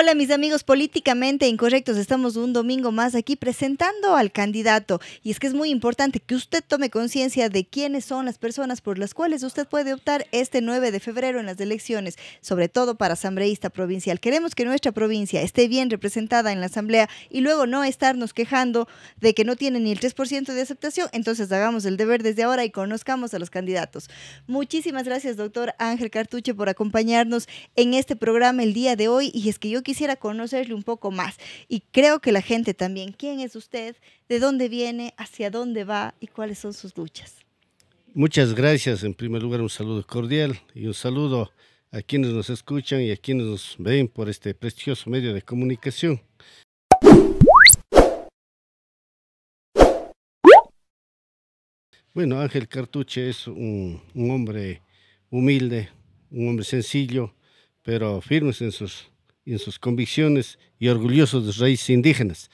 Hola mis amigos políticamente incorrectos, estamos un domingo más aquí presentando al candidato y es que es muy importante que usted tome conciencia de quiénes son las personas por las cuales usted puede optar este 9 de febrero en las elecciones, sobre todo para asambleísta provincial. Queremos que nuestra provincia esté bien representada en la asamblea y luego no estarnos quejando de que no tiene ni el 3% de aceptación, entonces hagamos el deber desde ahora y conozcamos a los candidatos. Muchísimas gracias, doctor Ángel Cartuche, por acompañarnos en este programa el día de hoy y es que yo quisiera conocerle un poco más y creo que la gente también. ¿Quién es usted? ¿De dónde viene? ¿Hacia dónde va? ¿Y cuáles son sus luchas? Muchas gracias. En primer lugar, un saludo cordial y un saludo a quienes nos escuchan y a quienes nos ven por este prestigioso medio de comunicación. Bueno, Ángel Cartuche es un hombre humilde, un hombre sencillo, pero firmes en sus convicciones y orgulloso de sus raíces indígenas.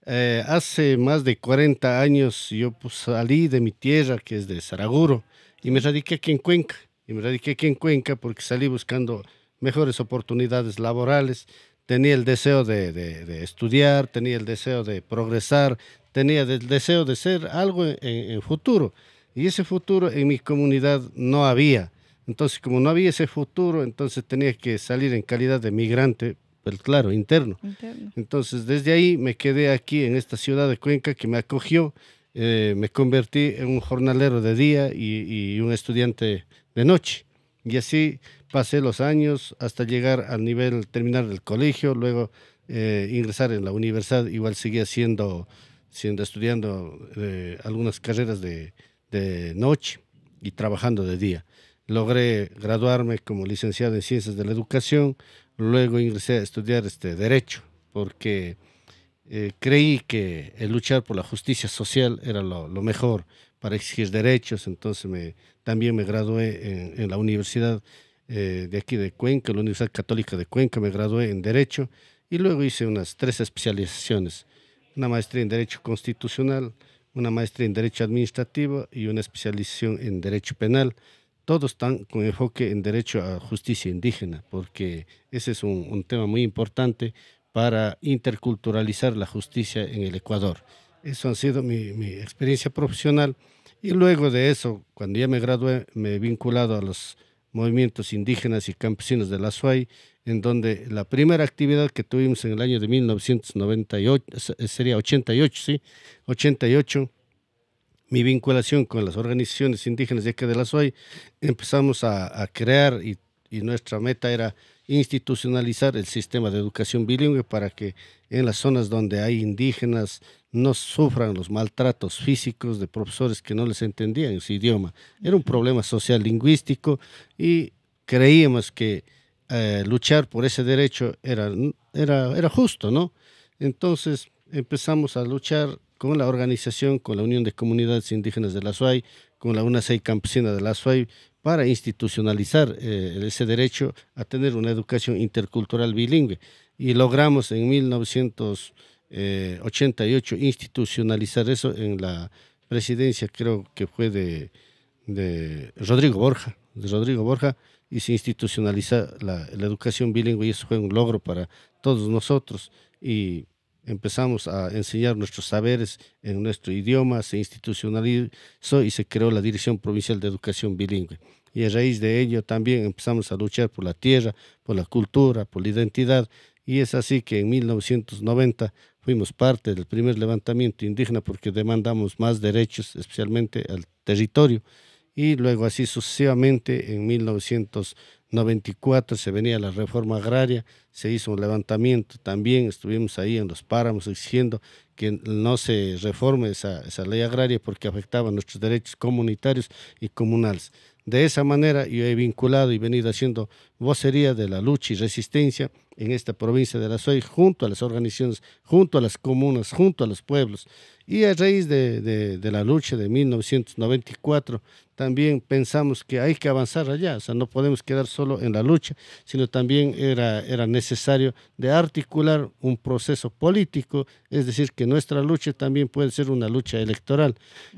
Hace más de 40 años yo salí de mi tierra, que es de Saraguro, y me radiqué aquí en Cuenca. Y me radiqué aquí en Cuenca porque salí buscando mejores oportunidades laborales, tenía el deseo de estudiar, tenía el deseo de progresar, tenía el deseo de ser algo en futuro. Y ese futuro en mi comunidad no había. Entonces, como no había ese futuro, entonces tenía que salir en calidad de migrante, pero claro, interno. Entonces, desde ahí me quedé aquí en esta ciudad de Cuenca que me acogió, me convertí en un jornalero de día y un estudiante de noche. Y así pasé los años hasta llegar al nivel terminar del colegio, luego ingresar en la universidad, igual seguía estudiando algunas carreras de noche y trabajando de día. Logré graduarme como licenciado en Ciencias de la Educación, luego ingresé a estudiar Derecho, porque creí que el luchar por la justicia social era lo mejor para exigir derechos, entonces también me gradué en la universidad de aquí de Cuenca, la Universidad Católica de Cuenca, me gradué en Derecho y luego hice unas 3 especializaciones, una maestría en Derecho Constitucional, una maestría en Derecho Administrativo y una especialización en Derecho Penal. Todos están con enfoque en derecho a justicia indígena, porque ese es un tema muy importante para interculturalizar la justicia en el Ecuador. Eso ha sido mi experiencia profesional y luego de eso, cuando ya me gradué, me he vinculado a los movimientos indígenas y campesinos de la SUAY, en donde la primera actividad que tuvimos en el año de 1998, sería 88, ¿sí? 88, mi vinculación con las organizaciones indígenas de acá de la SUAY, empezamos a crear y nuestra meta era institucionalizar el sistema de educación bilingüe para que en las zonas donde hay indígenas no sufran los maltratos físicos de profesores que no les entendían su idioma. Era un problema social lingüístico y creíamos que luchar por ese derecho era justo, ¿no? Entonces empezamos a luchar con la organización, con la Unión de Comunidades Indígenas de la SUAY, con la UNASEI Campesina de la SUAY, para institucionalizar ese derecho a tener una educación intercultural bilingüe. Y logramos en 1988 institucionalizar eso en la presidencia, creo que fue de Rodrigo Borja, y se institucionaliza la educación bilingüe y eso fue un logro para todos nosotros. Y empezamos a enseñar nuestros saberes en nuestro idioma, se institucionalizó y se creó la Dirección Provincial de Educación Bilingüe. Y a raíz de ello también empezamos a luchar por la tierra, por la cultura, por la identidad. Y es así que en 1990 fuimos parte del primer levantamiento indígena porque demandamos más derechos, especialmente al territorio. Y luego así sucesivamente en 1994 se venía la reforma agraria, se hizo un levantamiento, también estuvimos ahí en los páramos exigiendo que no se reforme esa ley agraria porque afectaba nuestros derechos comunitarios y comunales. De esa manera yo he vinculado y venido haciendo vocería de la lucha y resistencia en esta provincia de la SUAY junto a las organizaciones, junto a las comunas, junto a los pueblos. Y a raíz de la lucha de 1994 también pensamos que hay que avanzar allá, o sea, no podemos quedar solo en la lucha, sino también era necesario de articular un proceso político, es decir, que nuestra lucha también puede ser una lucha electoral,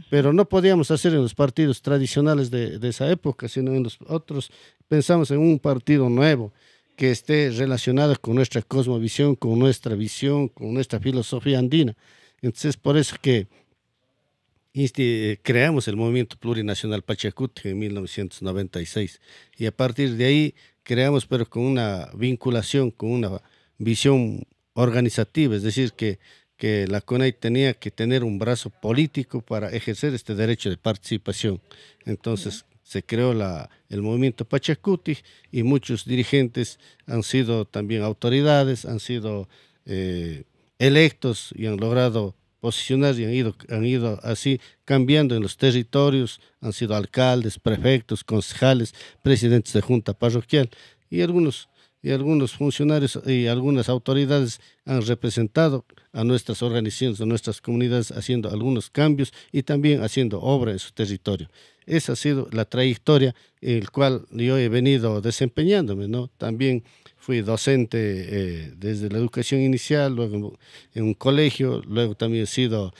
pero no podíamos hacer en los partidos tradicionales de esa época, sino en los otros, pensamos en un partido nuevo, que esté relacionada con nuestra cosmovisión, con nuestra visión, con nuestra filosofía andina. Entonces, por eso que creamos el Movimiento Plurinacional Pachacuti en 1996 y a partir de ahí creamos, pero con una vinculación, con una visión organizativa, es decir, que la CONAI tenía que tener un brazo político para ejercer este derecho de participación. Entonces se creó el Movimiento Pachacuti y muchos dirigentes han sido también autoridades, han sido electos y han logrado posicionar y han ido así cambiando en los territorios, han sido alcaldes, prefectos, concejales, presidentes de junta parroquial y algunos funcionarios y algunas autoridades han representado a nuestras organizaciones, a nuestras comunidades, haciendo algunos cambios y también haciendo obra en su territorio. Esa ha sido la trayectoria en la cual yo he venido desempeñándome, ¿no? También fui docente desde la educación inicial, luego en un colegio, luego también he sido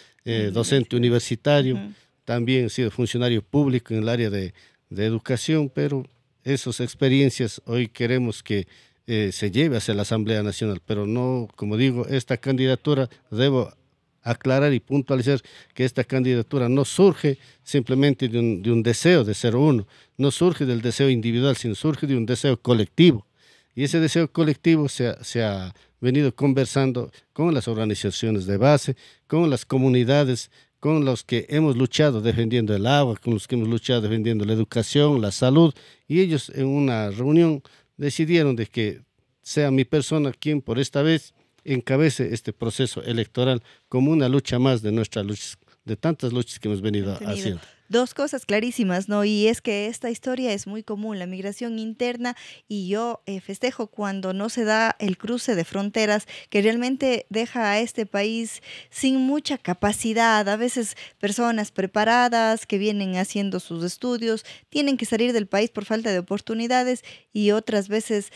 docente universitario, también he sido funcionario público en el área de educación, pero esas experiencias hoy queremos que se lleve hacia la Asamblea Nacional, pero no, como digo, esta candidatura, debo aclarar y puntualizar que esta candidatura no surge simplemente de un deseo de ser uno, no surge del deseo individual, sino surge de un deseo colectivo. Y ese deseo colectivo se ha venido conversando con las organizaciones de base, con las comunidades, con los que hemos luchado defendiendo el agua, con los que hemos luchado defendiendo la educación, la salud, y ellos en una reunión decidieron de que sea mi persona quien por esta vez encabece este proceso electoral como una lucha más de nuestras luchas, de tantas luchas que hemos venido haciendo. Dos cosas clarísimas, ¿no? Y es que esta historia es muy común, la migración interna, y yo festejo cuando no se da el cruce de fronteras que realmente deja a este país sin mucha capacidad. A veces personas preparadas que vienen haciendo sus estudios tienen que salir del país por falta de oportunidades y otras veces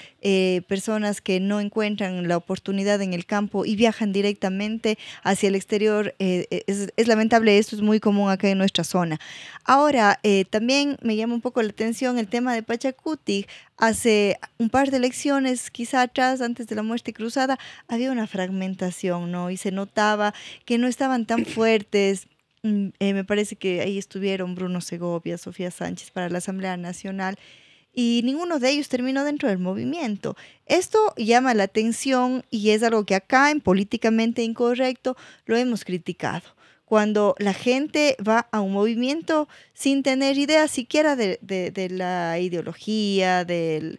personas que no encuentran la oportunidad en el campo y viajan directamente hacia el exterior. Es lamentable, esto es muy común acá en nuestra zona. Ahora, también me llama un poco la atención el tema de Pachacuti. Hace un par de elecciones, quizá atrás, antes de la muerte cruzada, había una fragmentación, ¿no? Y se notaba que no estaban tan fuertes. Me parece que ahí estuvieron Bruno Segovia, Sofía Sánchez para la Asamblea Nacional, y ninguno de ellos terminó dentro del movimiento. Esto llama la atención y es algo que acá en Políticamente Incorrecto lo hemos criticado. Cuando la gente va a un movimiento sin tener idea siquiera de la ideología, de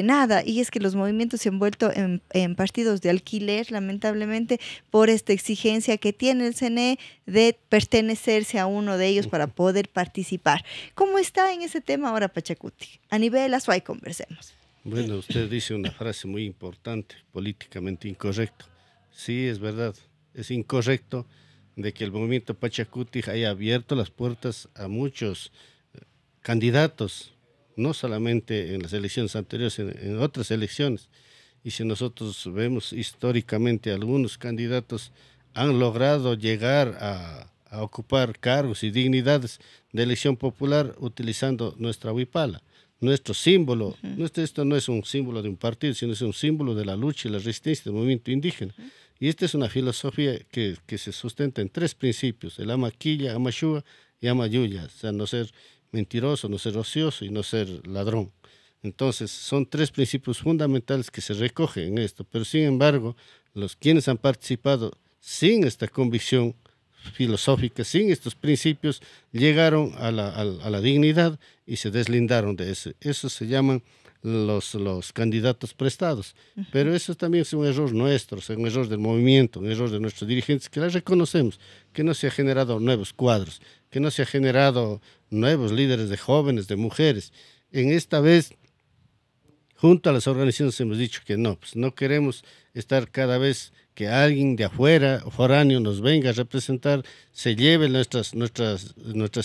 nada. Y es que los movimientos se han vuelto en partidos de alquiler, lamentablemente, por esta exigencia que tiene el CNE de pertenecerse a uno de ellos para poder participar. ¿Cómo está en ese tema ahora Pachacuti? A nivel Azuay conversemos. Bueno, usted dice una frase muy importante, políticamente incorrecto. Sí, es verdad, es incorrecto de que el movimiento Pachacuti haya abierto las puertas a muchos candidatos, no solamente en las elecciones anteriores, sino en otras elecciones. Y si nosotros vemos históricamente, algunos candidatos han logrado llegar a ocupar cargos y dignidades de elección popular utilizando nuestra huipala, nuestro símbolo. Esto no es un símbolo de un partido, sino es un símbolo de la lucha y la resistencia del movimiento indígena. Y esta es una filosofía que se sustenta en tres principios: el amaquilla, amashua y amayuya, o sea, no ser mentiroso, no ser ocioso y no ser ladrón. Entonces, son tres principios fundamentales que se recogen en esto, pero sin embargo, quienes han participado sin esta convicción filosófica, sin estos principios, llegaron a la dignidad y se deslindaron de eso. Eso se llaman los candidatos prestados, pero eso también es un error nuestro, es un error del movimiento, un error de nuestros dirigentes, que la reconocemos, que no se ha generado nuevos cuadros, que no se ha generado nuevos líderes de jóvenes, de mujeres. En esta vez, junto a las organizaciones hemos dicho que no, pues no queremos estar cada vez que alguien de afuera, foráneo, nos venga a representar, se lleve nuestras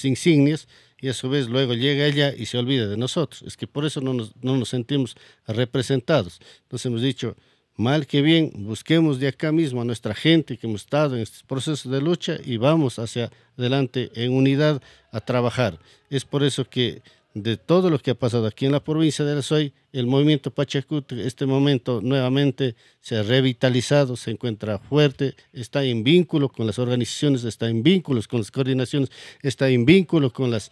insignias y a su vez luego llega ella y se olvida de nosotros. Es que por eso no nos sentimos representados. Entonces hemos dicho, mal que bien, busquemos de acá mismo a nuestra gente que hemos estado en estos procesos de lucha y vamos hacia adelante en unidad a trabajar. Es por eso que de todo lo que ha pasado aquí en la provincia de La Suay, el movimiento Pachacuti, este momento nuevamente se ha revitalizado, se encuentra fuerte, está en vínculo con las organizaciones, está en vínculos con las coordinaciones, está en vínculo con los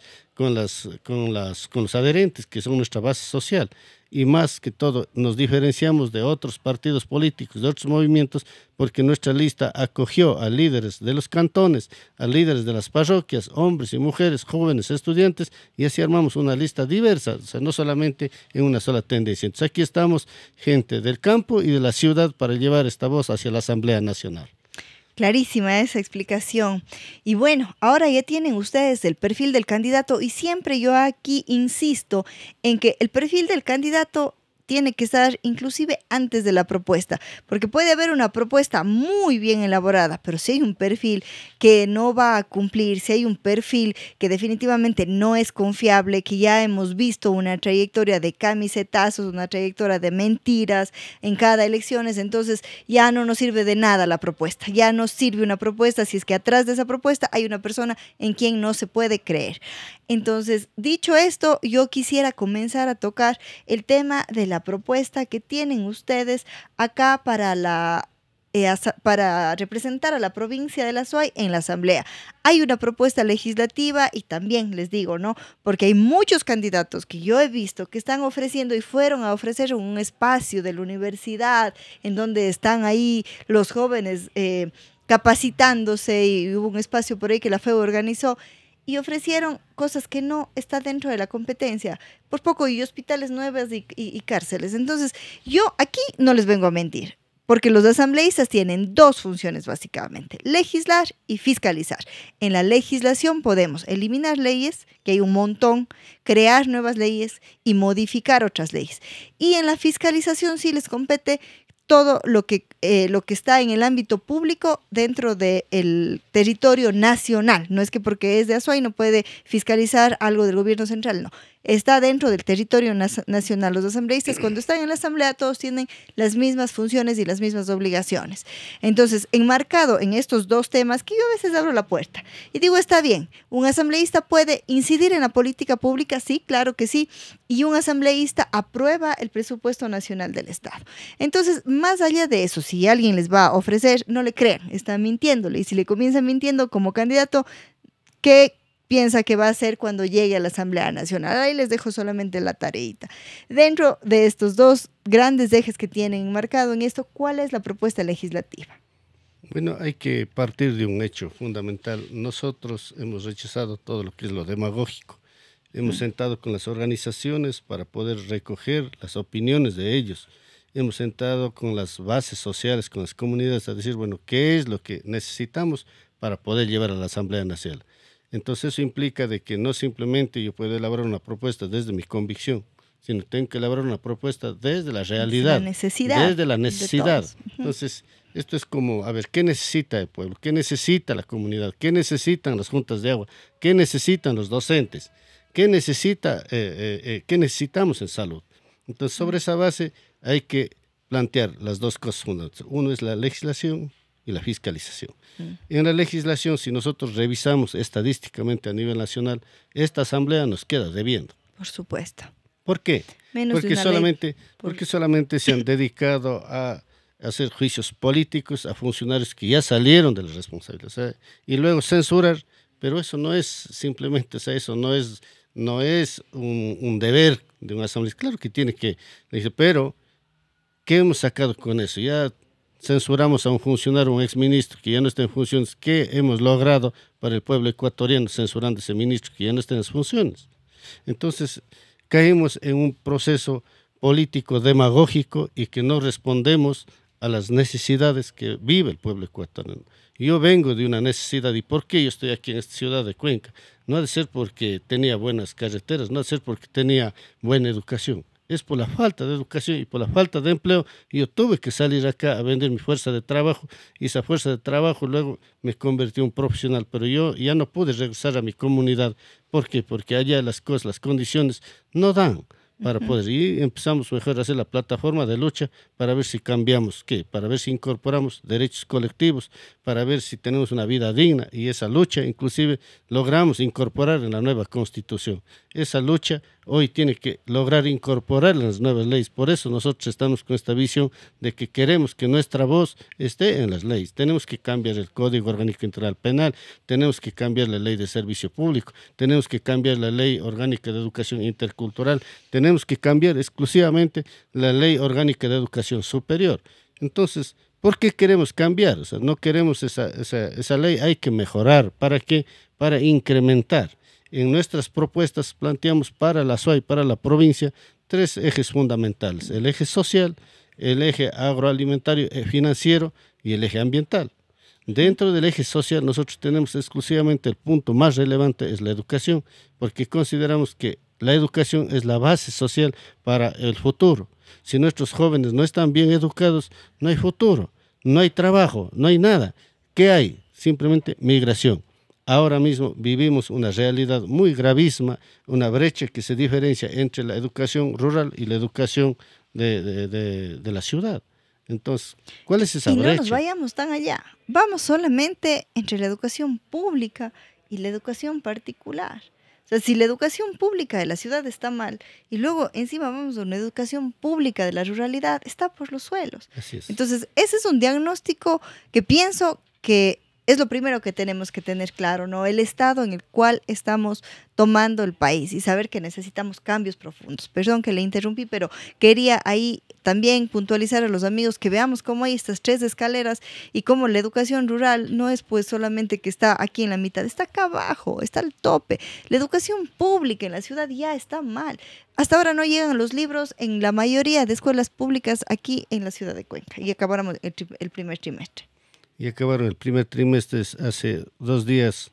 adherentes, que son nuestra base social. Y más que todo, nos diferenciamos de otros partidos políticos, de otros movimientos, porque nuestra lista acogió a líderes de los cantones, a líderes de las parroquias, hombres y mujeres, jóvenes, estudiantes, y así armamos una lista diversa, o sea, no solamente en una sola tendencia. Entonces aquí estamos gente del campo y de la ciudad para llevar esta voz hacia la Asamblea Nacional. Clarísima esa explicación. Y bueno, ahora ya tienen ustedes el perfil del candidato y siempre yo aquí insisto en que el perfil del candidato tiene que estar inclusive antes de la propuesta, porque puede haber una propuesta muy bien elaborada, pero si hay un perfil que no va a cumplir, si hay un perfil que definitivamente no es confiable, que ya hemos visto una trayectoria de camisetazos, una trayectoria de mentiras en cada elección, entonces ya no nos sirve de nada la propuesta, ya no sirve una propuesta si es que atrás de esa propuesta hay una persona en quien no se puede creer. Entonces, dicho esto, yo quisiera comenzar a tocar el tema de la propuesta que tienen ustedes acá para representar a la provincia de La Suay en la Asamblea. Hay una propuesta legislativa y también les digo, ¿no? Porque hay muchos candidatos que yo he visto que están ofreciendo y fueron a ofrecer un espacio de la universidad en donde están ahí los jóvenes capacitándose y hubo un espacio por ahí que la FEU organizó y ofrecieron cosas que no están dentro de la competencia, por poco y hospitales nuevos y cárceles. Entonces, yo aquí no les vengo a mentir, porque los asambleístas tienen dos funciones básicamente, legislar y fiscalizar. En la legislación podemos eliminar leyes, que hay un montón, crear nuevas leyes y modificar otras leyes. Y en la fiscalización sí les compete todo lo que está en el ámbito público dentro del territorio nacional. No es que porque es de Azuay no puede fiscalizar algo del gobierno central, no. Está dentro del territorio nacional. Los asambleístas cuando están en la asamblea todos tienen las mismas funciones y las mismas obligaciones. Entonces, enmarcado en estos dos temas, que yo a veces abro la puerta y digo, está bien, un asambleísta puede incidir en la política pública, sí, claro que sí, y un asambleísta aprueba el presupuesto nacional del Estado. Entonces, más allá de eso, si alguien les va a ofrecer, no le crean, está mintiéndole, y si le comienzan mintiendo como candidato, ¿qué piensa que va a hacer cuando llegue a la Asamblea Nacional? Ahí les dejo solamente la tareita. Dentro de estos dos grandes ejes que tienen marcado en esto, ¿cuál es la propuesta legislativa? Bueno, hay que partir de un hecho fundamental. Nosotros hemos rechazado todo lo que es lo demagógico. Hemos sentado con las organizaciones para poder recoger las opiniones de ellos. Hemos sentado con las bases sociales, con las comunidades a decir, bueno, ¿qué es lo que necesitamos para poder llevar a la Asamblea Nacional? Entonces eso implica de que no simplemente yo puedo elaborar una propuesta desde mi convicción, sino tengo que elaborar una propuesta desde la realidad, desde la necesidad. Entonces, esto es como, a ver, ¿qué necesita el pueblo? ¿Qué necesita la comunidad? ¿Qué necesitan las juntas de agua? ¿Qué necesitan los docentes? ¿Qué necesitamos en salud? Entonces, sobre esa base hay que plantear las dos cosas fundamentales. Uno es la legislación y la fiscalización. En la legislación, si nosotros revisamos estadísticamente a nivel nacional, esta asamblea nos queda debiendo. Por supuesto. ¿Por qué? Porque solamente se han dedicado a hacer juicios políticos a funcionarios que ya salieron de la responsabilidad, o sea, y luego censurar, pero eso no es simplemente, o sea, eso no es un deber de una asamblea. Claro que tiene que, pero ¿qué hemos sacado con eso? Ya censuramos a un funcionario, un exministro que ya no está en funciones. ¿Qué hemos logrado para el pueblo ecuatoriano censurando a ese ministro que ya no está en las funciones? Entonces, caemos en un proceso político demagógico y que no respondemos a las necesidades que vive el pueblo ecuatoriano. Yo vengo de una necesidad, ¿y por qué yo estoy aquí en esta ciudad de Cuenca? No ha de ser porque tenía buenas carreteras, no ha de ser porque tenía buena educación. Es por la falta de educación y por la falta de empleo. Yo tuve que salir acá a vender mi fuerza de trabajo y esa fuerza de trabajo luego me convirtió en un profesional, pero yo ya no pude regresar a mi comunidad. ¿Por qué? Porque allá las cosas, las condiciones no dan. para poder, y empezamos mejor a hacer la plataforma de lucha para ver si cambiamos, ¿qué? Para ver si incorporamos derechos colectivos, para ver si tenemos una vida digna, y esa lucha inclusive logramos incorporar en la nueva constitución. Esa lucha hoy tiene que lograr incorporar en las nuevas leyes. Por eso nosotros estamos con esta visión de que queremos que nuestra voz esté en las leyes. Tenemos que cambiar el Código Orgánico Integral Penal, tenemos que cambiar la Ley de Servicio Público, tenemos que cambiar la Ley Orgánica de Educación Intercultural, tenemos que cambiar exclusivamente la Ley Orgánica de Educación Superior. Entonces, ¿por qué queremos cambiar? O sea, no queremos esa ley, hay que mejorar. ¿Para qué? Para incrementar. En nuestras propuestas planteamos para la SUAY, para la provincia, 3 ejes fundamentales: el eje social, el eje agroalimentario, financiero y el eje ambiental. Dentro del eje social nosotros tenemos exclusivamente el punto más relevante, es la educación, porque consideramos que la educación es la base social para el futuro. Si nuestros jóvenes no están bien educados, no hay futuro, no hay trabajo, no hay nada. ¿Qué hay? Simplemente migración. Ahora mismo vivimos una realidad muy gravísima, una brecha que se diferencia entre la educación rural y la educación de la ciudad. Entonces, ¿cuál es esa brecha? Y no nos vayamos tan allá. Vamos solamente entre la educación pública y la educación particular. O sea, si la educación pública de la ciudad está mal y luego encima vamos a una educación pública de la ruralidad, está por los suelos. Así es. Entonces, ese es un diagnóstico que pienso que es lo primero que tenemos que tener claro, ¿no? El estado en el cual estamos tomando el país y saber que necesitamos cambios profundos. Perdón que le interrumpí, pero quería ahí también puntualizar a los amigos que veamos cómo hay estas 3 escaleras y cómo la educación rural no es pues solamente que está aquí en la mitad, está acá abajo, está al tope. La educación pública en la ciudad ya está mal. Hasta ahora no llegan los libros en la mayoría de escuelas públicas aquí en la ciudad de Cuenca y acabáramos el primer trimestre. Y acabaron el primer trimestre. Hace 2 días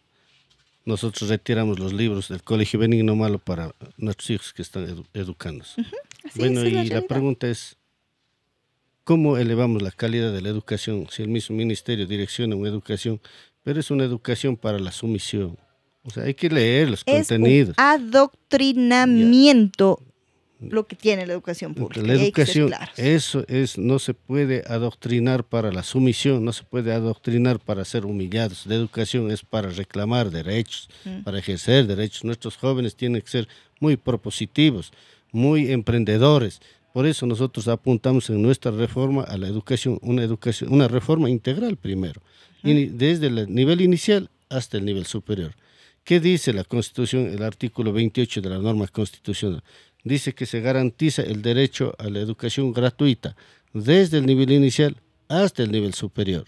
nosotros retiramos los libros del Colegio Benigno Malo para nuestros hijos que están educándose. Bueno, y la pregunta es, ¿cómo elevamos la calidad de la educación si el mismo ministerio direcciona una educación, pero es una educación para la sumisión? O sea, hay que leer los contenidos. Es un adoctrinamiento lo que tiene la educación pública. La educación, eso es, no se puede adoctrinar para la sumisión, no se puede adoctrinar para ser humillados. La educación es para reclamar derechos, para ejercer derechos. Nuestros jóvenes tienen que ser muy propositivos, muy emprendedores. Por eso nosotros apuntamos en nuestra reforma a la educación, una reforma integral primero, y desde el nivel inicial hasta el nivel superior. ¿Qué dice la Constitución, el artículo 28 de la norma constitucional? Dice que se garantiza el derecho a la educación gratuita desde el nivel inicial hasta el nivel superior.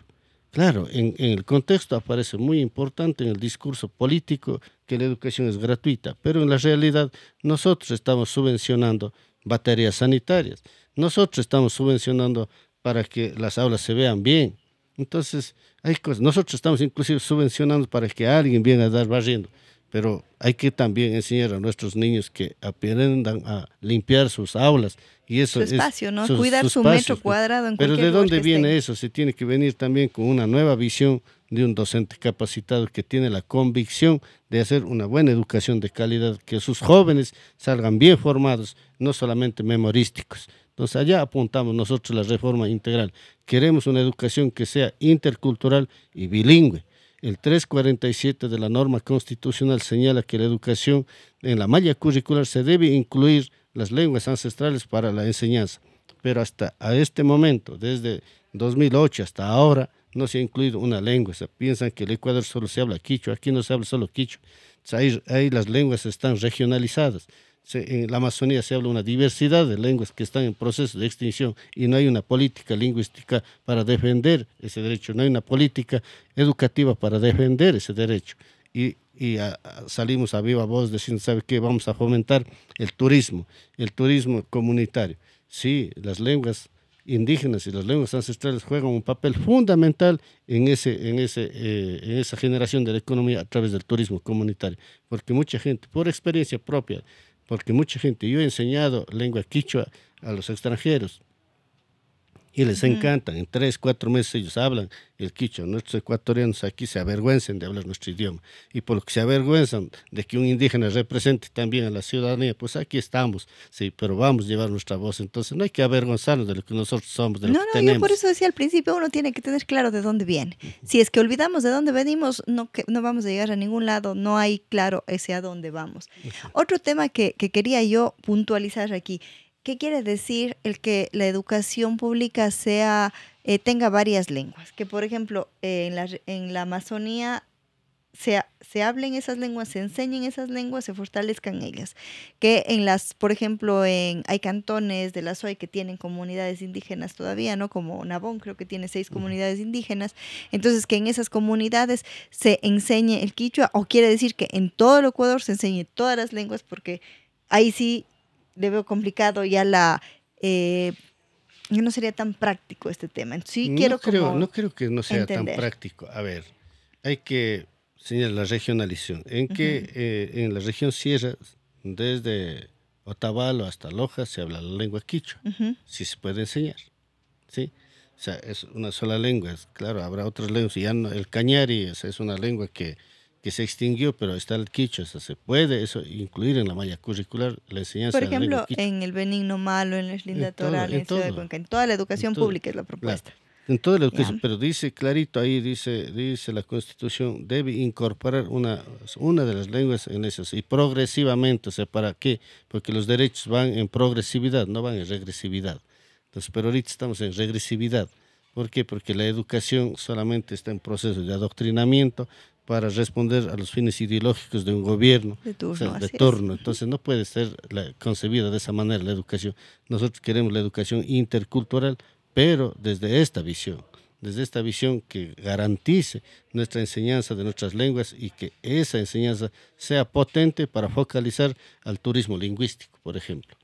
Claro, en el contexto aparece muy importante en el discurso político que la educación es gratuita, pero en la realidad nosotros estamos subvencionando baterías sanitarias, nosotros estamos subvencionando para que las aulas se vean bien. Entonces, hay cosas, nosotros estamos inclusive subvencionando para que alguien venga a dar barriendo. Pero hay que también enseñar a nuestros niños que aprendan a limpiar sus aulas. Y eso su espacio, es, ¿no? Cuidar su metro cuadrado en Pero cualquier ¿de dónde lugar que viene estén? eso? Se tiene que venir también con una nueva visión de un docente capacitado que tiene la convicción de hacer una buena educación de calidad, que sus jóvenes salgan bien formados, no solamente memorísticos. Entonces allá apuntamos nosotros la reforma integral. Queremos una educación que sea intercultural y bilingüe. El 347 de la norma constitucional señala que la educación en la malla curricular se debe incluir las lenguas ancestrales para la enseñanza, pero hasta a este momento, desde 2008 hasta ahora, no se ha incluido una lengua. O sea, piensan que en el Ecuador solo se habla quichua, aquí no se habla solo quichua. O sea, ahí las lenguas están regionalizadas. En la Amazonía se habla una diversidad de lenguas que están en proceso de extinción y no hay una política lingüística para defender ese derecho, no hay una política educativa para defender ese derecho. Y salimos a viva voz diciendo, ¿sabe qué? Vamos a fomentar el turismo comunitario. Sí, las lenguas indígenas y las lenguas ancestrales juegan un papel fundamental en esa generación de la economía a través del turismo comunitario, porque mucha gente, por experiencia propia, yo he enseñado lengua quichua a los extranjeros Y les encantan, en 3, 4 meses ellos hablan el quichua. Nuestros ecuatorianos aquí se avergüenzan de hablar nuestro idioma. Y por lo que se avergüenzan de que un indígena represente también a la ciudadanía, pues aquí estamos, sí, pero vamos a llevar nuestra voz. Entonces no hay que avergonzarnos de lo que nosotros somos, de lo que tenemos. Yo por eso decía al principio, uno tiene que tener claro de dónde viene. Si es que olvidamos de dónde venimos, no vamos a llegar a ningún lado, no hay claro ese a dónde vamos. Otro tema que quería yo puntualizar aquí. ¿Qué quiere decir el que la educación pública tenga varias lenguas? Que, por ejemplo, en la Amazonía se hablen esas lenguas, se enseñen esas lenguas, se fortalezcan ellas. Que por ejemplo, hay cantones de la SOAY que tienen comunidades indígenas todavía, ¿no? Como Nabón, creo que tiene 6 comunidades indígenas. Entonces, que en esas comunidades se enseñe el quichua, o quiere decir que en todo el Ecuador se enseñe todas las lenguas, porque ahí sí le veo complicado ya no sería tan práctico este tema. Sí, no creo que no sea tan práctico. A ver, hay que señalar la regionalización. En la región sierra, desde Otavalo hasta Loja, se habla la lengua quichua. Sí se puede enseñar, ¿sí? O sea, es una sola lengua. Claro, habrá otras lenguas. Ya no, el cañari es una lengua que se extinguió, pero está el quichua. O sea, se puede eso incluir en la malla curricular, la enseñanza de la lengua quichua. Por ejemplo, en el Benigno Malo, en la Linda Toral, en Ciudad de Cuenca, en toda la educación pública es la propuesta. Claro. En toda la educación, pero dice clarito ahí, dice la Constitución, debe incorporar una de las lenguas en esas, y progresivamente. O sea, ¿para qué? Porque los derechos van en progresividad, no van en regresividad. Entonces, pero ahorita estamos en regresividad. ¿Por qué? Porque la educación solamente está en proceso de adoctrinamiento para responder a los fines ideológicos de un gobierno de turno. Entonces no puede ser concebida de esa manera la educación. Nosotros queremos la educación intercultural, pero desde esta visión que garantice nuestra enseñanza de nuestras lenguas, y que esa enseñanza sea potente para focalizar al turismo lingüístico, por ejemplo.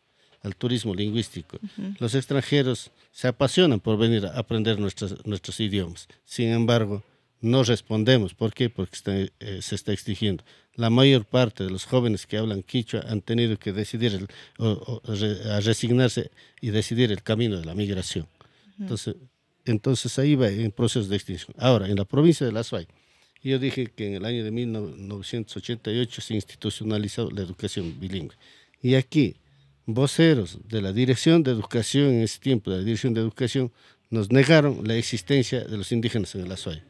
Al turismo lingüístico. Los extranjeros se apasionan por venir a aprender nuestros idiomas. Sin embargo, no respondemos. ¿Por qué? Porque se está exigiendo. La mayor parte de los jóvenes que hablan quichua han tenido que decidir a resignarse y decidir el camino de la migración. Entonces ahí va en proceso de extinción. Ahora, en la provincia de la SOAY, yo dije que en el año de 1988 se institucionalizó la educación bilingüe. Y aquí, voceros de la Dirección de Educación en ese tiempo, de la Dirección de Educación, nos negaron la existencia de los indígenas en la SOAY.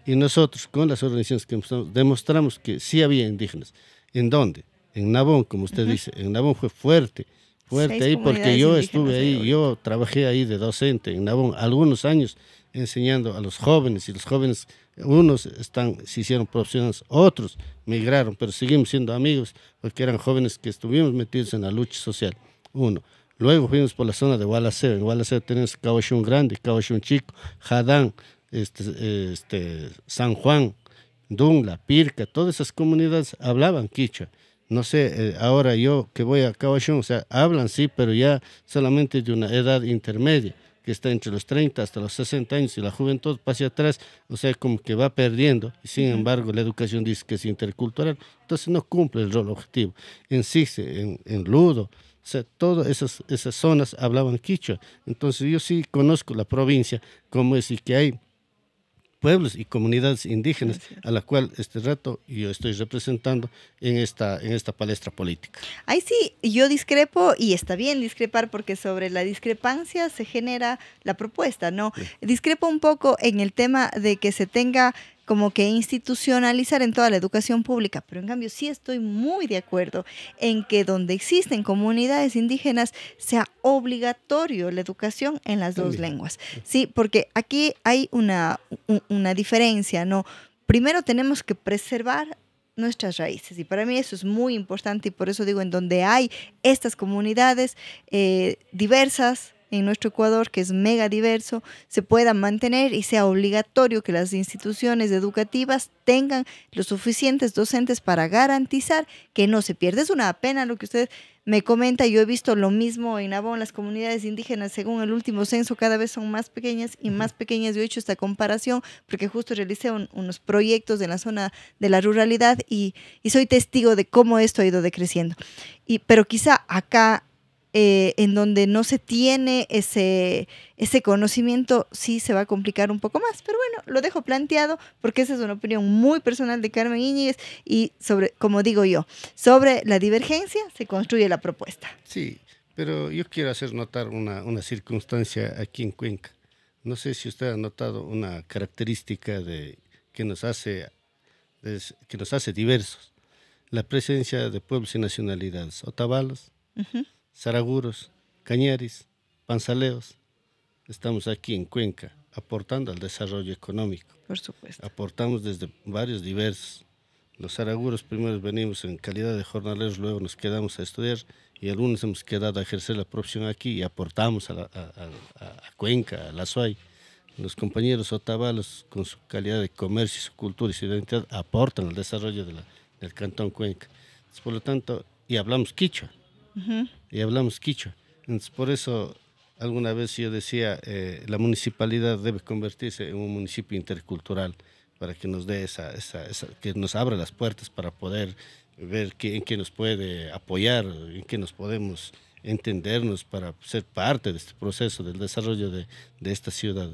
Y nosotros, con las organizaciones que demostramos que sí había indígenas. ¿En dónde? En Nabón, como usted dice. En Nabón fue fuerte ahí, porque yo estuve ahí, yo trabajé ahí de docente en Nabón algunos años enseñando a los jóvenes, y los jóvenes, unos se hicieron profesionales, otros migraron, pero seguimos siendo amigos porque eran jóvenes que estuvimos metidos en la lucha social. Luego fuimos por la zona de Gualaceo. En Gualaceo tenemos Cahuachún Grande, Cahuachún Chico, Jadán, San Juan, Dunla, Pirca, todas esas comunidades hablaban quichua. No sé, ahora yo que voy a Cahuachún, o sea, hablan sí, pero ya solamente de una edad intermedia, que está entre los 30 hasta los 60 años, y la juventud pasa atrás, o sea, como que va perdiendo, y sin embargo la educación dice que es intercultural, entonces no cumple el rol objetivo. En Sice, en Ludo, o sea, todas esas zonas hablaban quichua. Entonces yo sí conozco la provincia, como es, y que hay pueblos y comunidades indígenas a la cual este rato yo estoy representando en esta palestra política. Ahí sí, yo discrepo, y está bien discrepar, porque sobre la discrepancia se genera la propuesta, ¿no? Sí. Discrepo un poco en el tema de que se tenga como que institucionalizar en toda la educación pública, pero en cambio sí estoy muy de acuerdo en que donde existen comunidades indígenas sea obligatorio la educación en las dos lenguas. Sí, porque aquí hay una diferencia, ¿no? Primero tenemos que preservar nuestras raíces, y para mí eso es muy importante, y por eso digo, en donde hay estas comunidades diversas en nuestro Ecuador, que es mega diverso, se pueda mantener, y sea obligatorio que las instituciones educativas tengan los suficientes docentes para garantizar que no se pierda. Es una pena lo que usted me comenta. Yo he visto lo mismo en Nabón. Las comunidades indígenas, según el último censo, cada vez son más pequeñas y más pequeñas. Yo he hecho esta comparación porque justo realicé unos proyectos en la zona de la ruralidad, y soy testigo de cómo esto ha ido decreciendo. Pero quizá acá en donde no se tiene ese conocimiento, sí se va a complicar un poco más. Pero bueno, lo dejo planteado porque esa es una opinión muy personal de Carmen Íñiguez y sobre, como digo yo, sobre la divergencia se construye la propuesta. Sí, pero yo quiero hacer notar una circunstancia aquí en Cuenca. No sé si usted ha notado una característica que nos hace diversos. La presencia de pueblos y nacionalidades, otavalos, saraguros, cañaris, panzaleos. Estamos aquí en Cuenca aportando al desarrollo económico. Por supuesto. Aportamos desde varios diversos. Los saraguros primero venimos en calidad de jornaleros, luego nos quedamos a estudiar y algunos hemos quedado a ejercer la profesión aquí y aportamos a Cuenca, a la SUAY. Los compañeros otavalos, con su calidad de comercio, su cultura y su identidad, aportan al desarrollo del Cantón Cuenca. Entonces, por lo tanto, y hablamos quichua. Entonces, por eso, alguna vez yo decía, la municipalidad debe convertirse en un municipio intercultural para que nos dé que nos abra las puertas para poder ver en qué nos puede apoyar, en qué nos podemos entendernos para ser parte de este proceso del desarrollo de esta ciudad.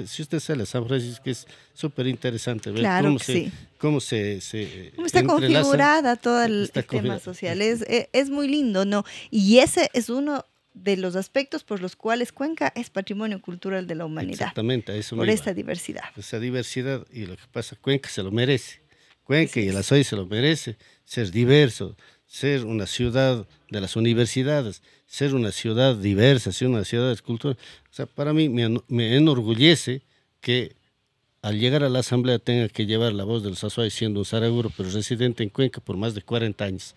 Si usted sale a San Francisco, es súper interesante ver cómo está configurada todo el tema social. Es muy lindo, ¿no? Y ese es uno de los aspectos por los cuales Cuenca es patrimonio cultural de la humanidad. Exactamente, eso por esta diversidad. Esa diversidad, y lo que pasa, Cuenca se lo merece. Cuenca y el Azoy se lo merece, ser diverso, ser una ciudad de las universidades, ser una ciudad diversa, ser una ciudad de cultura. O sea, para mí me enorgullece que al llegar a la asamblea tenga que llevar la voz de los Azuay siendo un saraguro, pero residente en Cuenca por más de 40 años.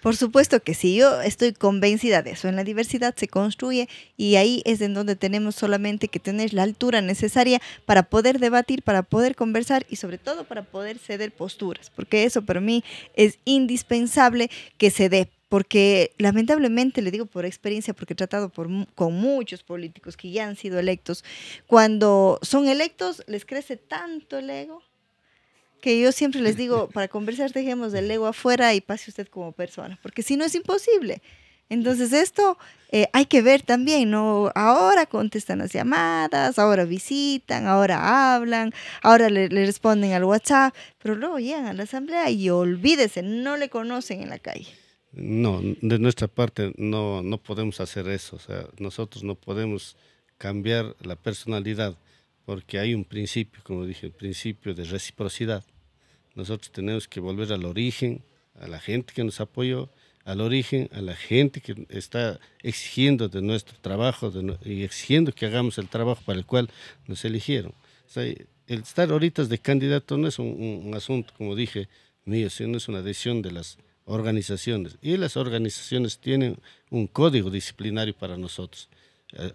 Por supuesto que sí, yo estoy convencida de eso. En la diversidad se construye y ahí es en donde tenemos solamente que tener la altura necesaria para poder debatir, para poder conversar y sobre todo para poder ceder posturas, porque eso para mí es indispensable que se dé. Porque lamentablemente, le digo por experiencia, porque he tratado con muchos políticos que ya han sido electos, cuando son electos les crece tanto el ego, que yo siempre les digo, para conversar dejemos el ego afuera y pase usted como persona, porque si no es imposible. Entonces esto hay que ver también, ¿no? Ahora contestan las llamadas, ahora visitan, ahora hablan, ahora le responden al WhatsApp, pero luego llegan a la asamblea y olvídese, no le conocen en la calle. No, de nuestra parte no podemos hacer eso. O sea, nosotros no podemos cambiar la personalidad porque hay un principio, como dije, el principio de reciprocidad. Nosotros tenemos que volver al origen, a la gente que nos apoyó, al origen, a la gente que está exigiendo de nuestro trabajo y exigiendo que hagamos el trabajo para el cual nos eligieron. O sea, el estar ahorita de candidato no es un asunto, como dije, mío, sino es una decisión de las organizaciones, y las organizaciones tienen un código disciplinario para nosotros.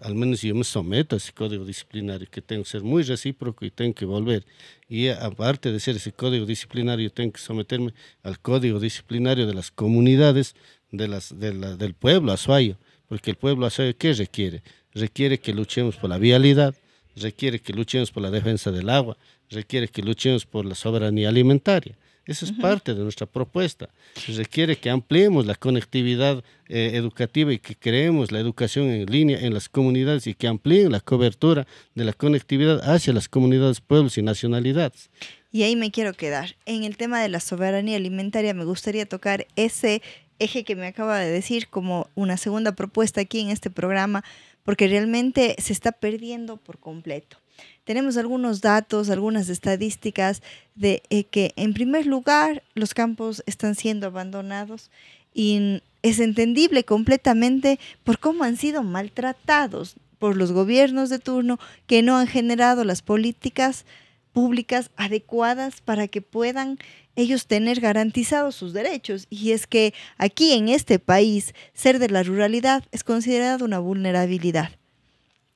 Al menos yo me someto a ese código disciplinario, que tengo que ser muy recíproco y tengo que volver. Y aparte de ser ese código disciplinario, tengo que someterme al código disciplinario de las comunidades, del pueblo azuayo, porque el pueblo azuayo, ¿qué requiere? Requiere que luchemos por la vialidad, requiere que luchemos por la defensa del agua, requiere que luchemos por la soberanía alimentaria. Eso es parte de nuestra propuesta. Se requiere que ampliemos la conectividad educativa y que creemos la educación en línea en las comunidades y que amplíen la cobertura de la conectividad hacia las comunidades, pueblos y nacionalidades. Y ahí me quiero quedar. En el tema de la soberanía alimentaria me gustaría tocar ese eje que me acaba de decir como una segunda propuesta aquí en este programa, porque realmente se está perdiendo por completo. Tenemos algunos datos, algunas estadísticas de que en primer lugar los campos están siendo abandonados y es entendible completamente por cómo han sido maltratados por los gobiernos de turno que no han generado las políticas públicas adecuadas para que puedan ellos tener garantizados sus derechos. Y es que aquí en este país ser de la ruralidad es considerado una vulnerabilidad.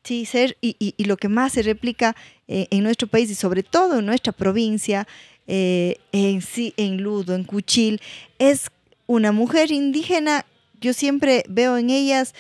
Sí, y lo que más se replica en nuestro país y sobre todo en nuestra provincia, en Ludo, en Cuchil, es una mujer indígena. Yo siempre veo en ellas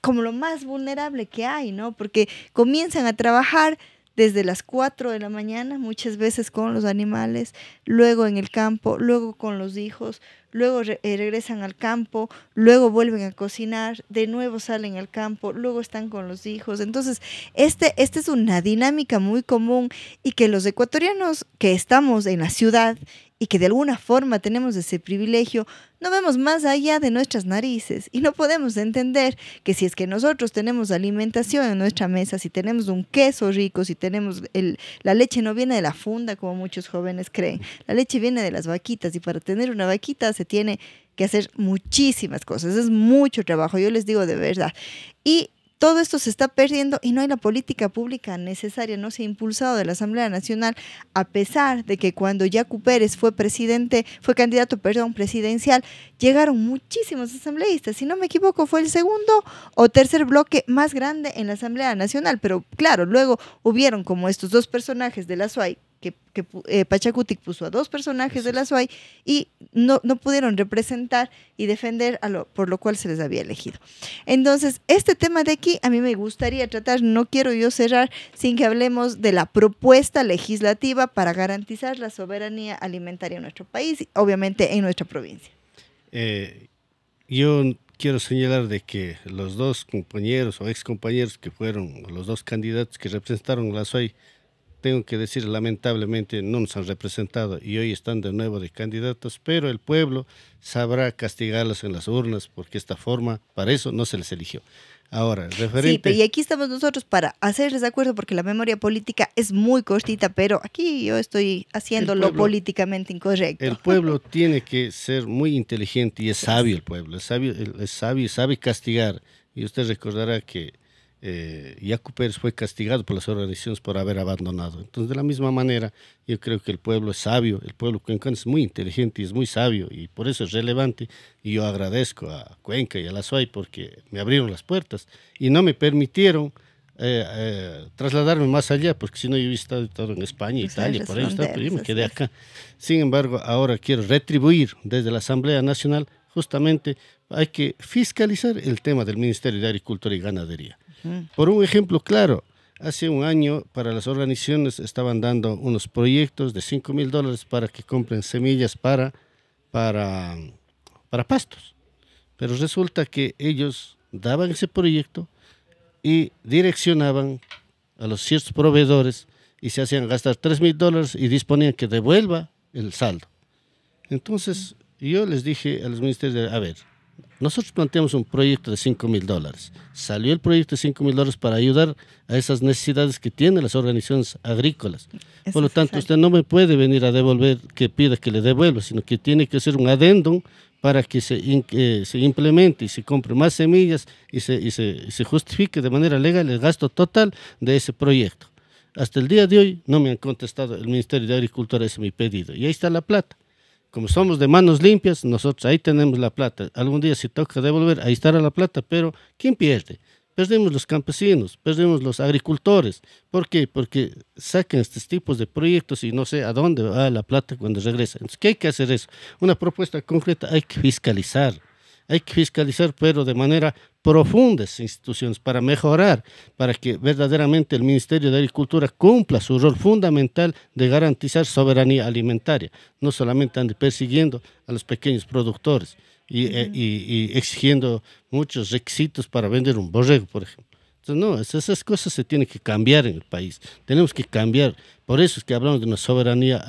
como lo más vulnerable que hay, ¿no? Porque comienzan a trabajar desde las 4 de la mañana, muchas veces con los animales, luego en el campo, luego con los hijos, luego regresan al campo, luego vuelven a cocinar, de nuevo salen al campo, luego están con los hijos. Entonces, esta es una dinámica muy común y que los ecuatorianos que estamos en la ciudad y que de alguna forma tenemos ese privilegio, no vemos más allá de nuestras narices y no podemos entender que si es que nosotros tenemos alimentación en nuestra mesa, si tenemos un queso rico, si tenemos la leche no viene de la funda como muchos jóvenes creen, la leche viene de las vaquitas y para tener una vaquita se tiene que hacer muchísimas cosas, es mucho trabajo, yo les digo de verdad. Y todo esto se está perdiendo y no hay la política pública necesaria, no se ha impulsado de la Asamblea Nacional, a pesar de que cuando Yacu Pérez fue candidato presidencial, llegaron muchísimos asambleístas. Si no me equivoco, fue el segundo o tercer bloque más grande en la Asamblea Nacional. Pero claro, luego hubieron como estos dos personajes de la SUAY, que Pachacutic puso a dos personajes de la SUAY y no pudieron representar y defender por lo cual se les había elegido. Entonces, este tema de aquí a mí me gustaría tratar, no quiero yo cerrar sin que hablemos de la propuesta legislativa para garantizar la soberanía alimentaria en nuestro país y obviamente en nuestra provincia. Yo quiero señalar de que los dos compañeros o excompañeros que fueron los dos candidatos que representaron la SUAY, tengo que decir, lamentablemente no nos han representado y hoy están de nuevo de candidatos, pero el pueblo sabrá castigarlos en las urnas porque esta forma, para eso no se les eligió. Ahora, referente... Sí, y aquí estamos nosotros para hacerles de acuerdo porque la memoria política es muy cortita, pero aquí yo estoy haciéndolo políticamente incorrecto. El pueblo tiene que ser muy inteligente y es sabio el pueblo, es sabio y sabe castigar. Y usted recordará que Yacu Pérez fue castigado por las organizaciones por haber abandonado. Entonces, de la misma manera, yo creo que el pueblo es sabio, el pueblo cuencano es muy inteligente y es muy sabio, y por eso es relevante, y yo agradezco a Cuenca y a la SUAY porque me abrieron las puertas y no me permitieron trasladarme más allá, porque si no yo hubiera estado todo en España, Italia, por ahí está, pero yo me quedé acá. Sin embargo, ahora quiero retribuir desde la Asamblea Nacional, justamente hay que fiscalizar el tema del Ministerio de Agricultura y Ganadería. Por un ejemplo claro, hace un año para las organizaciones estaban dando unos proyectos de $5,000 para que compren semillas para pastos, pero resulta que ellos daban ese proyecto y direccionaban a los ciertos proveedores y se hacían gastar $3,000 y disponían que devuelva el saldo. Entonces yo les dije a los ministerios, a ver, nosotros planteamos un proyecto de $5,000. Salió el proyecto de $5,000 para ayudar a esas necesidades que tienen las organizaciones agrícolas. Por lo tanto, usted no me puede venir a devolver, que pida que le devuelva, sino que tiene que hacer un adendum para que se implemente y se compre más semillas y se justifique de manera legal el gasto total de ese proyecto. Hasta el día de hoy no me han contestado el Ministerio de Agricultura ese mi pedido. Y ahí está la plata. Como somos de manos limpias, nosotros ahí tenemos la plata. Algún día si toca devolver, ahí estará la plata, pero ¿quién pierde? Perdemos los campesinos, perdemos los agricultores. ¿Por qué? Porque sacan estos tipos de proyectos y no sé a dónde va la plata cuando regresa. Entonces, ¿qué hay que hacer eso? Una propuesta concreta, hay que fiscalizar, pero de manera profunda esas instituciones para mejorar, para que verdaderamente el Ministerio de Agricultura cumpla su rol fundamental de garantizar soberanía alimentaria. No solamente ande persiguiendo a los pequeños productores y exigiendo muchos requisitos para vender un borrego, por ejemplo. Entonces, no, esas cosas se tienen que cambiar en el país. Tenemos que cambiar. Por eso es que hablamos de una soberanía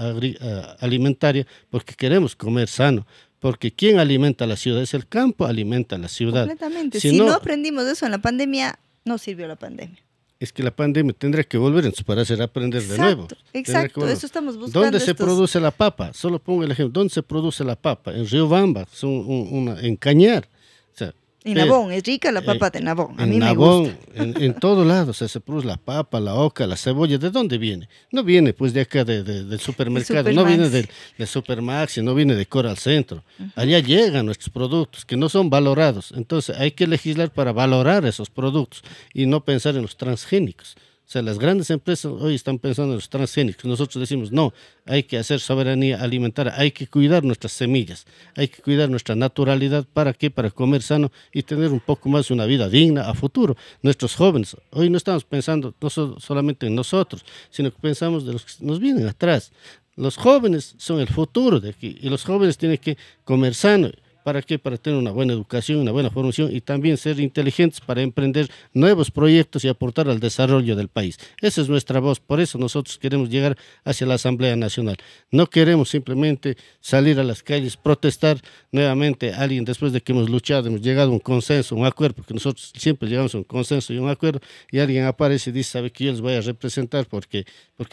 alimentaria, porque queremos comer sano. Porque quien alimenta a la ciudad es el campo, alimenta a la ciudad. Completamente. Si no aprendimos eso en la pandemia, no sirvió la pandemia. Es que la pandemia tendrá que volver entonces para hacer aprender de nuevo. Exacto, eso estamos buscando. ¿Dónde se produce la papa? Solo pongo el ejemplo. ¿Dónde se produce la papa? En Riobamba, en Cañar. O sea, en Nabón, es rica la papa de Nabón. A mí Nabón, me gusta. En todo lado, o sea, se produce la papa, la oca, la cebolla. ¿De dónde viene? No viene pues de acá del supermercado, no viene del Supermaxi, no viene de Coral Centro. Allá llegan nuestros productos que no son valorados. Entonces hay que legislar para valorar esos productos y no pensar en los transgénicos. O sea, las grandes empresas hoy están pensando en los transgénicos. Nosotros decimos, no, hay que hacer soberanía alimentaria, hay que cuidar nuestras semillas, hay que cuidar nuestra naturalidad. ¿Para qué? Para comer sano y tener un poco más una vida digna a futuro. Nuestros jóvenes, hoy no estamos pensando no solamente en nosotros, sino que pensamos de los que nos vienen atrás. Los jóvenes son el futuro de aquí y los jóvenes tienen que comer sano. ¿Para qué? Para tener una buena educación, una buena formación y también ser inteligentes para emprender nuevos proyectos y aportar al desarrollo del país. Esa es nuestra voz, por eso nosotros queremos llegar hacia la Asamblea Nacional. No queremos simplemente salir a las calles, protestar nuevamente a alguien después de que hemos luchado, hemos llegado a un consenso, un acuerdo, porque nosotros siempre llegamos a un consenso y un acuerdo, y alguien aparece y dice, sabe que yo les voy a representar porque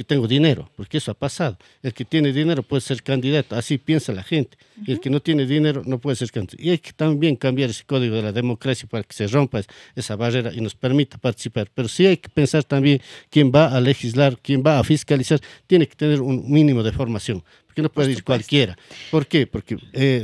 tengo dinero, porque eso ha pasado. El que tiene dinero puede ser candidato, así piensa la gente, y el que no tiene dinero no puede ser. Y hay que también cambiar ese código de la democracia para que se rompa esa barrera y nos permita participar. Pero sí hay que pensar también quién va a legislar, quién va a fiscalizar, tiene que tener un mínimo de formación, porque no puede ir cualquiera. ¿Por qué? Porque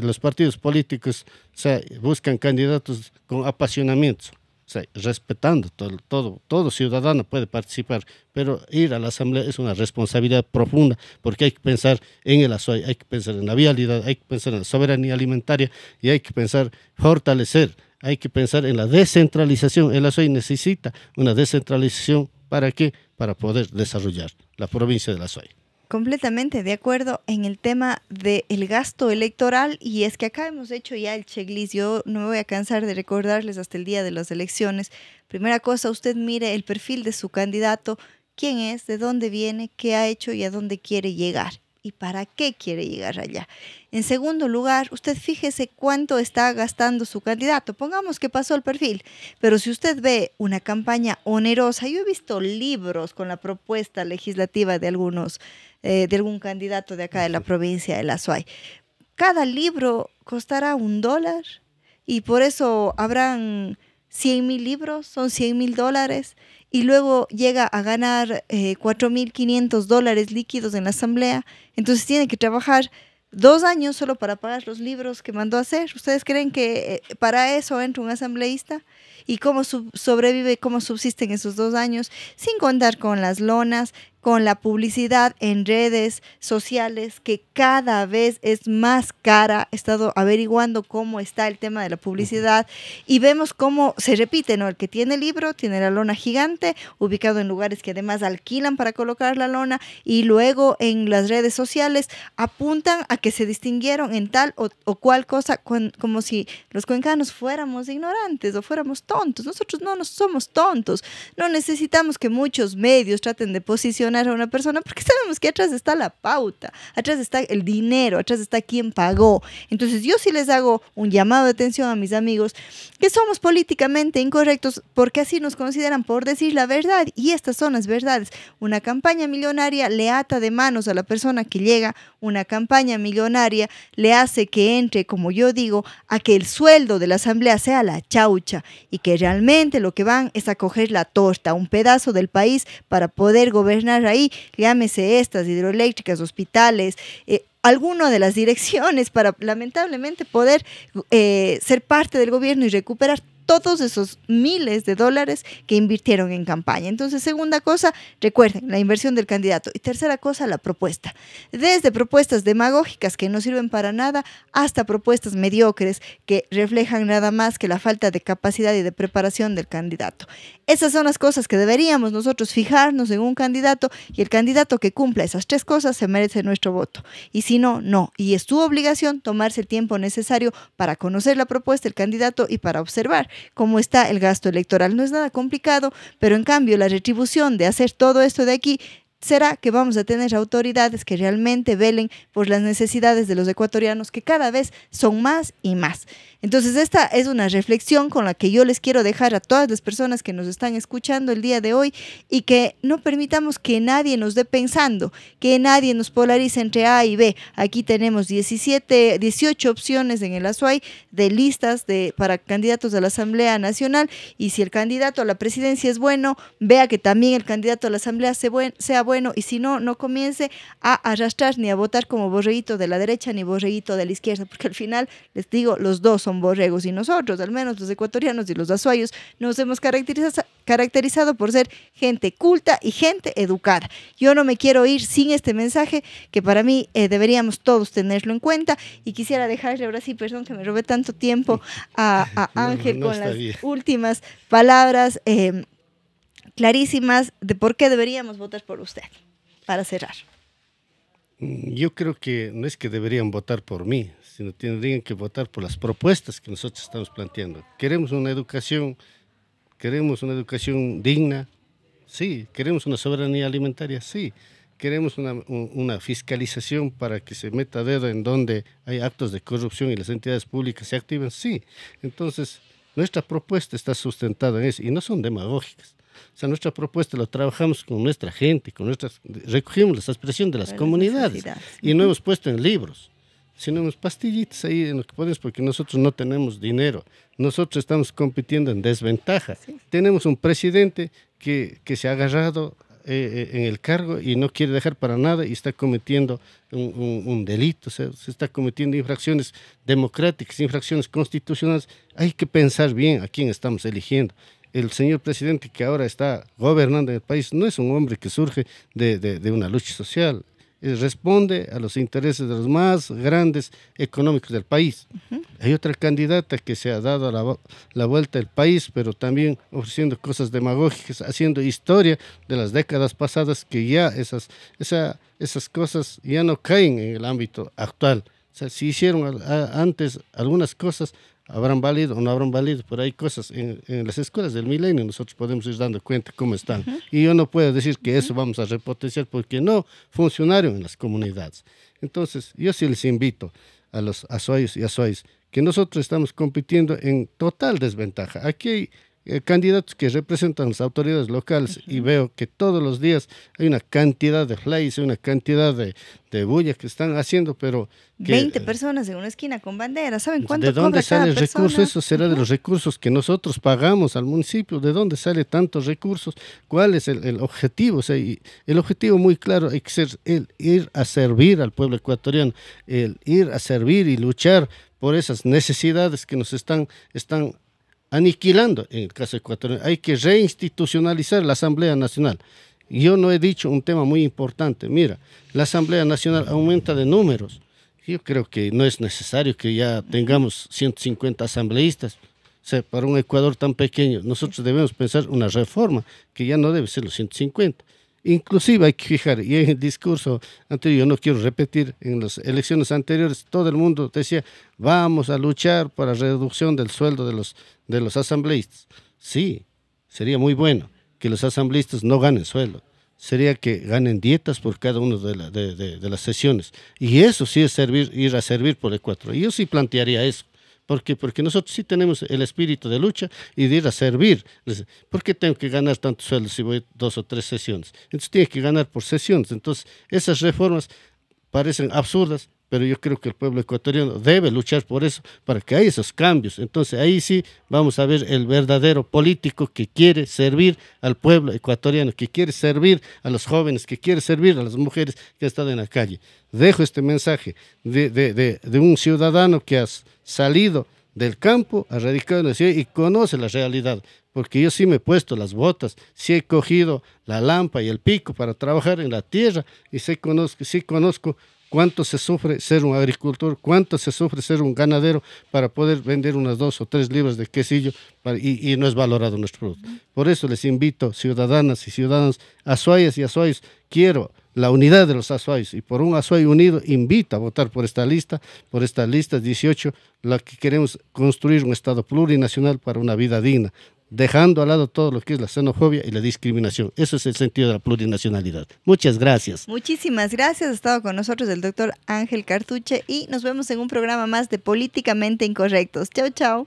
los partidos políticos, o sea, buscan candidatos con apasionamientos. O sea, respetando todo ciudadano puede participar, pero ir a la asamblea es una responsabilidad profunda porque hay que pensar en el Azuay, hay que pensar en la vialidad, hay que pensar en la soberanía alimentaria y hay que pensar fortalecer, hay que pensar en la descentralización. El Azuay necesita una descentralización. ¿Para qué? Para poder desarrollar la provincia del Azuay. Completamente de acuerdo en el tema del gasto electoral, y es que acá hemos hecho ya el checklist. Yo no me voy a cansar de recordarles hasta el día de las elecciones. Primera cosa, usted mire el perfil de su candidato, quién es, de dónde viene, qué ha hecho y a dónde quiere llegar y para qué quiere llegar allá. En segundo lugar, usted fíjese cuánto está gastando su candidato. Pongamos que pasó el perfil, pero si usted ve una campaña onerosa, yo he visto libros con la propuesta legislativa de algún candidato de acá de la provincia de La Azuay. Cada libro costará $1 y por eso habrán 100,000 libros, son $100,000, y luego llega a ganar $4,500 líquidos en la asamblea. Entonces tiene que trabajar 2 años solo para pagar los libros que mandó a hacer. ¿Ustedes creen que para eso entra un asambleísta? ¿Y cómo sobrevive, cómo subsisten esos 2 años? Sin contar con las lonas, con la publicidad en redes sociales, que cada vez es más cara. He estado averiguando cómo está el tema de la publicidad y vemos cómo se repite, ¿no? El que tiene el libro tiene la lona gigante, ubicado en lugares que además alquilan para colocar la lona, y luego en las redes sociales apuntan a que se distinguieron en tal o cual cosa, como si los cuencanos fuéramos ignorantes o fuéramos tontos. Nosotros no somos tontos, no necesitamos que muchos medios traten de posicionar a una persona, porque sabemos que atrás está la pauta, atrás está el dinero, atrás está quien pagó. Entonces yo sí les hago un llamado de atención a mis amigos que somos políticamente incorrectos porque así nos consideran por decir la verdad, y estas son las verdades. Una campaña millonaria le ata de manos a la persona que llega, una campaña millonaria le hace que entre, como yo digo, a que el sueldo de la asamblea sea la chaucha y que realmente lo que van es a coger la torta, un pedazo del país para poder gobernar ahí, llámese estas hidroeléctricas, hospitales, alguna de las direcciones, para lamentablemente poder ser parte del gobierno y recuperar todos esos miles de dólares que invirtieron en campaña. Entonces, segunda cosa, recuerden, la inversión del candidato. Y tercera cosa, la propuesta. Desde propuestas demagógicas que no sirven para nada hasta propuestas mediocres que reflejan nada más que la falta de capacidad y de preparación del candidato. Esas son las cosas que deberíamos nosotros fijarnos en un candidato, y el candidato que cumpla esas 3 cosas se merece nuestro voto. Y si no, no. Y es tu obligación tomarse el tiempo necesario para conocer la propuesta del candidato y para observar cómo está el gasto electoral. No es nada complicado, pero en cambio la retribución de hacer todo esto de aquí será que vamos a tener autoridades que realmente velen por las necesidades de los ecuatorianos, que cada vez son más y más. Entonces esta es una reflexión con la que yo les quiero dejar a todas las personas que nos están escuchando el día de hoy, y que no permitamos que nadie nos dé pensando, que nadie nos polarice entre A y B. Aquí tenemos 18 opciones en el Azuay de listas para candidatos a la Asamblea Nacional, y si el candidato a la presidencia es bueno, vea que también el candidato a la Asamblea sea bueno, bueno, y si no, no comience a arrastrar ni a votar como borreguito de la derecha ni borreguito de la izquierda, porque al final, les digo, los dos son borregos y nosotros, al menos los ecuatorianos y los azuayos, nos hemos caracterizado por ser gente culta y gente educada. Yo no me quiero ir sin este mensaje que para mí deberíamos todos tenerlo en cuenta, y quisiera dejarle ahora sí, perdón que me robé tanto tiempo a Ángel con las últimas palabras clarísimas de por qué deberíamos votar por usted, para cerrar. Yo creo que no es que deberían votar por mí, sino tendrían que votar por las propuestas que nosotros estamos planteando. Queremos una educación digna, sí. Queremos una soberanía alimentaria, sí. Queremos una fiscalización para que se meta dedo en donde hay actos de corrupción y las entidades públicas se activen, sí. Entonces, nuestra propuesta está sustentada en eso y no son demagógicas. O sea, nuestra propuesta la trabajamos con nuestra gente, recogimos la expresión de las comunidades y no hemos puesto en libros, sino en pastillitas ahí en lo que podemos, porque nosotros no tenemos dinero, nosotros estamos compitiendo en desventaja. Sí. Tenemos un presidente que se ha agarrado en el cargo y no quiere dejar para nada y está cometiendo un delito, o sea, se está cometiendo infracciones democráticas, infracciones constitucionales. Hay que pensar bien a quién estamos eligiendo. El señor presidente que ahora está gobernando el país no es un hombre que surge de una lucha social, responde a los intereses de los más grandes económicos del país. Hay otra candidata que se ha dado la vuelta al país, pero también ofreciendo cosas demagógicas, haciendo historia de las décadas pasadas, que ya esas cosas ya no caen en el ámbito actual. O sea, si hicieron antes algunas cosas, habrán valido o no habrán valido, pero hay cosas en las escuelas del milenio, nosotros podemos ir dando cuenta cómo están. Y yo no puedo decir que eso vamos a repotenciar porque no funcionaron en las comunidades. Entonces, yo sí les invito a los azuayos y azuayas que nosotros estamos compitiendo en total desventaja. Aquí hay candidatos que representan las autoridades locales y veo que todos los días hay una cantidad de flyers, una cantidad de bulla que están haciendo, pero... 20 personas en una esquina con bandera, ¿saben cuánto cobra cada persona? ¿De dónde sale el recurso? Eso será de los recursos que nosotros pagamos al municipio. ¿De dónde sale tantos recursos? ¿Cuál es el objetivo? O sea, el objetivo muy claro hay que ser el ir a servir al pueblo ecuatoriano, el ir a servir y luchar por esas necesidades que nos están aniquilando en el caso ecuatoriano. Hay que reinstitucionalizar la Asamblea Nacional. Yo no he dicho un tema muy importante. Mira, la Asamblea Nacional aumenta de números. Yo creo que no es necesario que ya tengamos 150 asambleístas. O sea, para un Ecuador tan pequeño, nosotros debemos pensar una reforma que ya no debe ser los 150. Inclusive hay que fijar, y en el discurso anterior, yo no quiero repetir, en las elecciones anteriores todo el mundo decía, vamos a luchar para la reducción del sueldo de los asambleístas. Sí, sería muy bueno que los asambleístas no ganen sueldo, sería que ganen dietas por cada una de las sesiones, y eso sí es ir a servir por Ecuador. Y yo sí plantearía eso. ¿Por qué? Porque nosotros sí tenemos el espíritu de lucha y de ir a servir. ¿Por qué tengo que ganar tanto sueldo si voy 2 o 3 sesiones? Entonces tiene que ganar por sesiones. Entonces esas reformas parecen absurdas, pero yo creo que el pueblo ecuatoriano debe luchar por eso, para que haya esos cambios. Entonces ahí sí vamos a ver el verdadero político que quiere servir al pueblo ecuatoriano, que quiere servir a los jóvenes, que quiere servir a las mujeres que han estado en la calle. Dejo este mensaje de un ciudadano que ha salido del campo, ha radicado en la ciudad y conoce la realidad, porque yo sí me he puesto las botas, sí he cogido la lampa y el pico para trabajar en la tierra y sí conozco cuánto se sufre ser un agricultor, cuánto se sufre ser un ganadero para poder vender unas 2 o 3 libras de quesillo y no es valorado nuestro producto. Por eso les invito, ciudadanas y ciudadanos, azuayas y azuayos, quiero la unidad de los azuayos, y por un azuayo unido invito a votar por esta lista 18, la que queremos construir un Estado plurinacional para una vida digna, dejando al lado todo lo que es la xenofobia y la discriminación. Eso es el sentido de la plurinacionalidad. Muchas gracias. Muchísimas gracias. Ha estado con nosotros el doctor Ángel Cartuche y nos vemos en un programa más de Políticamente Incorrectos. Chao, chao.